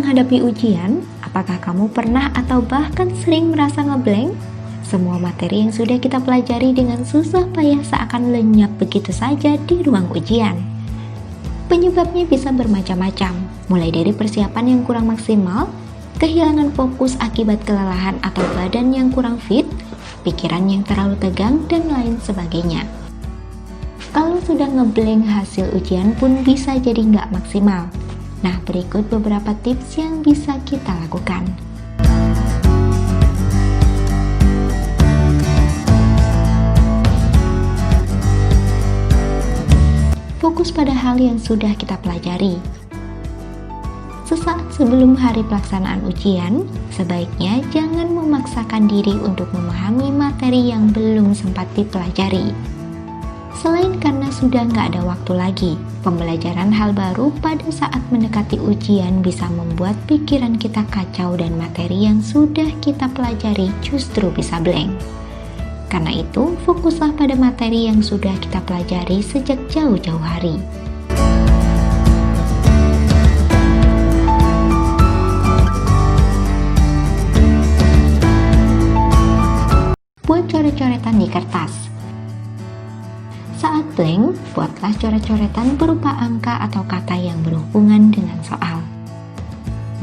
menghadapi ujian, apakah kamu pernah atau bahkan sering merasa ngeblank? Semua materi yang sudah kita pelajari dengan susah payah seakan lenyap begitu saja di ruang ujian. Penyebabnya bisa bermacam-macam, mulai dari persiapan yang kurang maksimal, kehilangan fokus akibat kelelahan atau badan yang kurang fit, pikiran yang terlalu tegang, dan lain sebagainya. Kalau sudah ngeblank, hasil ujian pun bisa jadi nggak maksimal. Nah, berikut beberapa tips yang bisa kita lakukan. Fokus pada hal yang sudah kita pelajari. Sesaat sebelum hari pelaksanaan ujian, sebaiknya jangan memaksakan diri untuk memahami materi yang belum sempat dipelajari. Selain karena sudah nggak ada waktu lagi, pembelajaran hal baru pada saat mendekati ujian bisa membuat pikiran kita kacau dan materi yang sudah kita pelajari justru bisa blank. Karena itu, fokuslah pada materi yang sudah kita pelajari sejak jauh-jauh hari. Buat coret-coretan di kertas. Saat blank, buatlah coret-coretan berupa angka atau kata yang berhubungan dengan soal.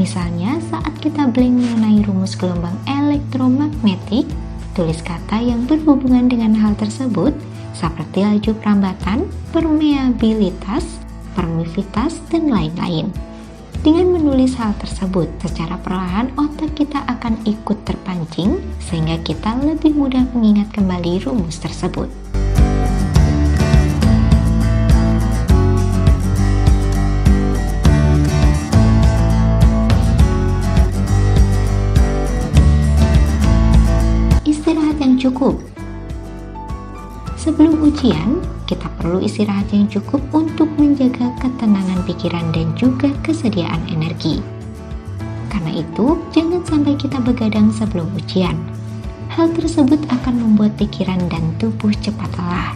Misalnya, saat kita blank mengenai rumus gelombang elektromagnetik, tulis kata yang berhubungan dengan hal tersebut, seperti laju perambatan, permeabilitas, permisivitas, dan lain-lain. Dengan menulis hal tersebut secara perlahan, otak kita akan ikut terpancing, sehingga kita lebih mudah mengingat kembali rumus tersebut. Istirahat yang cukup. Sebelum ujian, kita perlu istirahat yang cukup untuk menjaga ketenangan pikiran dan juga kesediaan energi. Karena itu, jangan sampai kita begadang sebelum ujian. Hal tersebut akan membuat pikiran dan tubuh cepat lelah.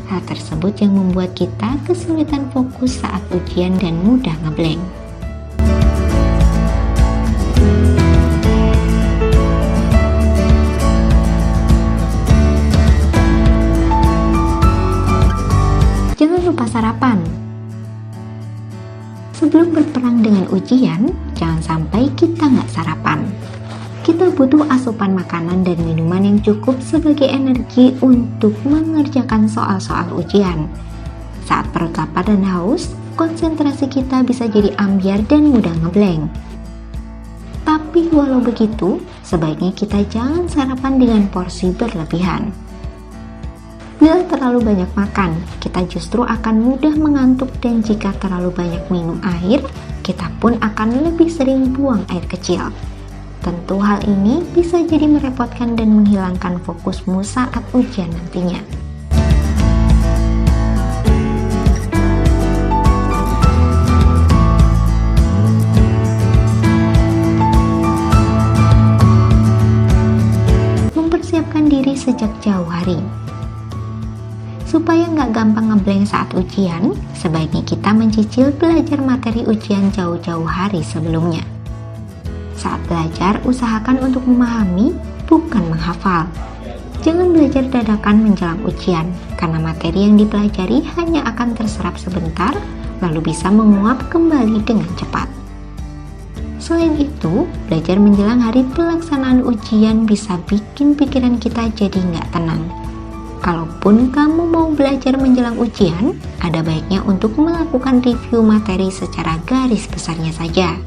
Hal tersebut yang membuat kita kesulitan fokus saat ujian dan mudah ngeblank. Jangan lupa sarapan. Sebelum berperang dengan ujian, jangan sampai kita nggak sarapan. Kita butuh asupan makanan dan minuman yang cukup sebagai energi untuk mengerjakan soal-soal ujian. Saat perut lapar dan haus, konsentrasi kita bisa jadi ambyar dan mudah ngeblank. Tapi walau begitu, sebaiknya kita jangan sarapan dengan porsi berlebihan. Bila terlalu banyak makan, kita justru akan mudah mengantuk, dan jika terlalu banyak minum air, kita pun akan lebih sering buang air kecil. Tentu hal ini bisa jadi merepotkan dan menghilangkan fokusmu saat ujian nantinya. Mempersiapkan diri sejak jauh hari. Supaya nggak gampang ngeblank saat ujian, sebaiknya kita mencicil belajar materi ujian jauh-jauh hari sebelumnya. Saat belajar, usahakan untuk memahami, bukan menghafal. Jangan belajar dadakan menjelang ujian, karena materi yang dipelajari hanya akan terserap sebentar, lalu bisa menguap kembali dengan cepat. Selain itu, belajar menjelang hari pelaksanaan ujian bisa bikin pikiran kita jadi nggak tenang. Kalaupun kamu mau belajar menjelang ujian, ada baiknya untuk melakukan review materi secara garis besarnya saja.